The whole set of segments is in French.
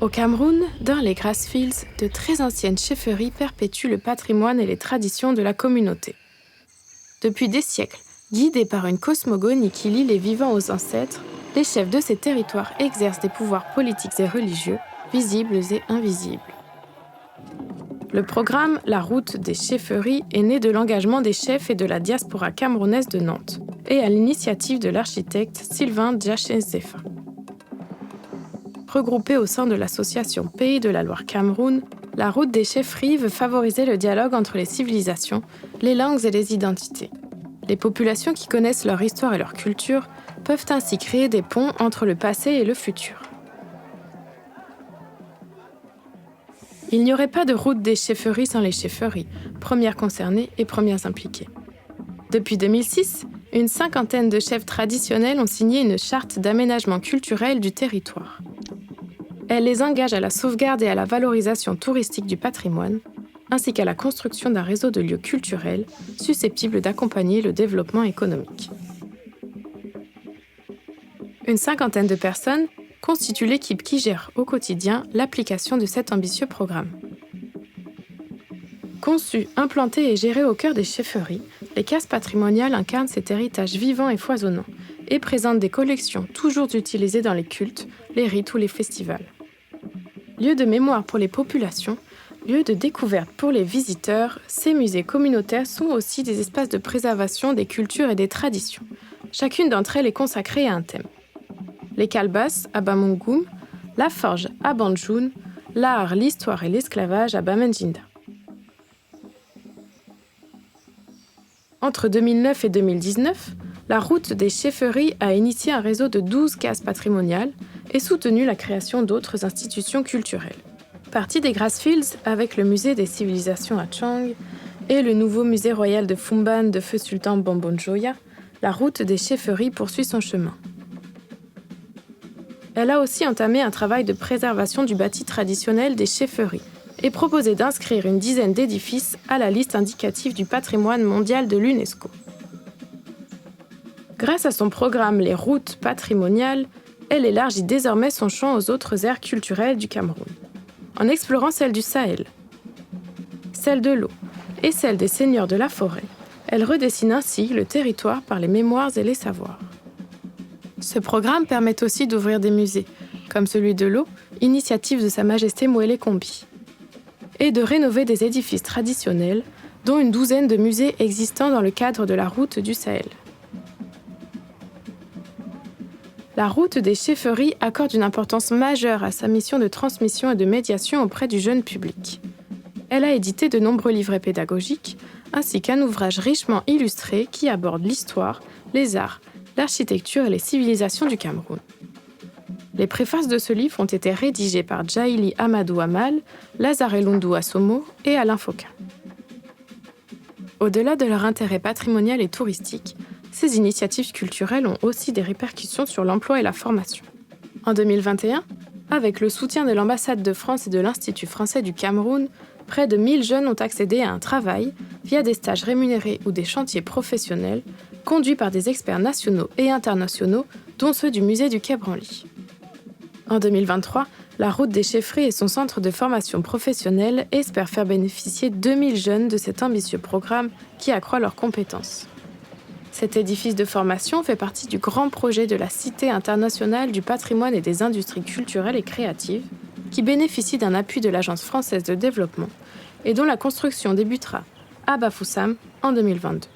Au Cameroun, dans les Grassfields, de très anciennes chefferies perpétuent le patrimoine et les traditions de la communauté. Depuis des siècles, guidés par une cosmogonie qui lie les vivants aux ancêtres, les chefs de ces territoires exercent des pouvoirs politiques et religieux, visibles et invisibles. Le programme La Route des chefferies est né de l'engagement des chefs et de la diaspora camerounaise de Nantes, et à l'initiative de l'architecte Sylvain Diachenzefa. Regroupée au sein de l'association Pays de la Loire-Cameroun, la route des chefferies veut favoriser le dialogue entre les civilisations, les langues et les identités. Les populations qui connaissent leur histoire et leur culture peuvent ainsi créer des ponts entre le passé et le futur. Il n'y aurait pas de route des chefferies sans les chefferies, premières concernées et premières impliquées. Depuis 2006, une cinquantaine de chefs traditionnels ont signé une charte d'aménagement culturel du territoire. Elle les engage à la sauvegarde et à la valorisation touristique du patrimoine, ainsi qu'à la construction d'un réseau de lieux culturels susceptibles d'accompagner le développement économique. Une cinquantaine de personnes constituent l'équipe qui gère au quotidien l'application de cet ambitieux programme. Conçues, implantées et gérées au cœur des chefferies, les cases patrimoniales incarnent cet héritage vivant et foisonnant et présentent des collections toujours utilisées dans les cultes, les rites ou les festivals. Lieu de mémoire pour les populations, lieu de découverte pour les visiteurs, ces musées communautaires sont aussi des espaces de préservation des cultures et des traditions. Chacune d'entre elles est consacrée à un thème. Les calebasses à Bamungum, la forge à Banjoun, l'art, l'histoire et l'esclavage à Bamenjinda. Entre 2009 et 2019, la route des chefferies a initié un réseau de 12 cases patrimoniales et soutenu la création d'autres institutions culturelles. Partie des Grassfields avec le musée des civilisations à Chang et le nouveau musée royal de Fumban de Feu Sultan Bombon-Joya, la route des chefferies poursuit son chemin. Elle a aussi entamé un travail de préservation du bâti traditionnel des chefferies et proposé d'inscrire une dizaine d'édifices à la liste indicative du patrimoine mondial de l'UNESCO. Grâce à son programme Les Routes patrimoniales, elle élargit désormais son champ aux autres aires culturelles du Cameroun, en explorant celle du Sahel, celle de l'eau et celle des seigneurs de la forêt. Elle redessine ainsi le territoire par les mémoires et les savoirs. Ce programme permet aussi d'ouvrir des musées, comme celui de l'eau, initiative de Sa Majesté Mwele Kombi, et de rénover des édifices traditionnels, dont une douzaine de musées existants dans le cadre de la route du Sahel. La route des chefferies accorde une importance majeure à sa mission de transmission et de médiation auprès du jeune public. Elle a édité de nombreux livrets pédagogiques, ainsi qu'un ouvrage richement illustré qui aborde l'histoire, les arts, l'architecture et les civilisations du Cameroun. Les préfaces de ce livre ont été rédigées par Djaïli Amadou Amal, Lazare Lundu Asomo et Alain Fauquin. Au-delà de leur intérêt patrimonial et touristique, ces initiatives culturelles ont aussi des répercussions sur l'emploi et la formation. En 2021, avec le soutien de l'ambassade de France et de l'Institut français du Cameroun, près de 1000 jeunes ont accédé à un travail via des stages rémunérés ou des chantiers professionnels conduits par des experts nationaux et internationaux, dont ceux du musée du Quai Branly. En 2023, la route des chefferies et son centre de formation professionnelle espèrent faire bénéficier 2000 jeunes de cet ambitieux programme qui accroît leurs compétences. Cet édifice de formation fait partie du grand projet de la Cité internationale du patrimoine et des industries culturelles et créatives, qui bénéficie d'un appui de l'Agence française de développement et dont la construction débutera à Bafoussam en 2022.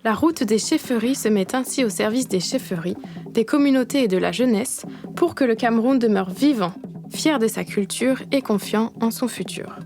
La route des chefferies se met ainsi au service des chefferies, des communautés et de la jeunesse pour que le Cameroun demeure vivant, fier de sa culture et confiant en son futur.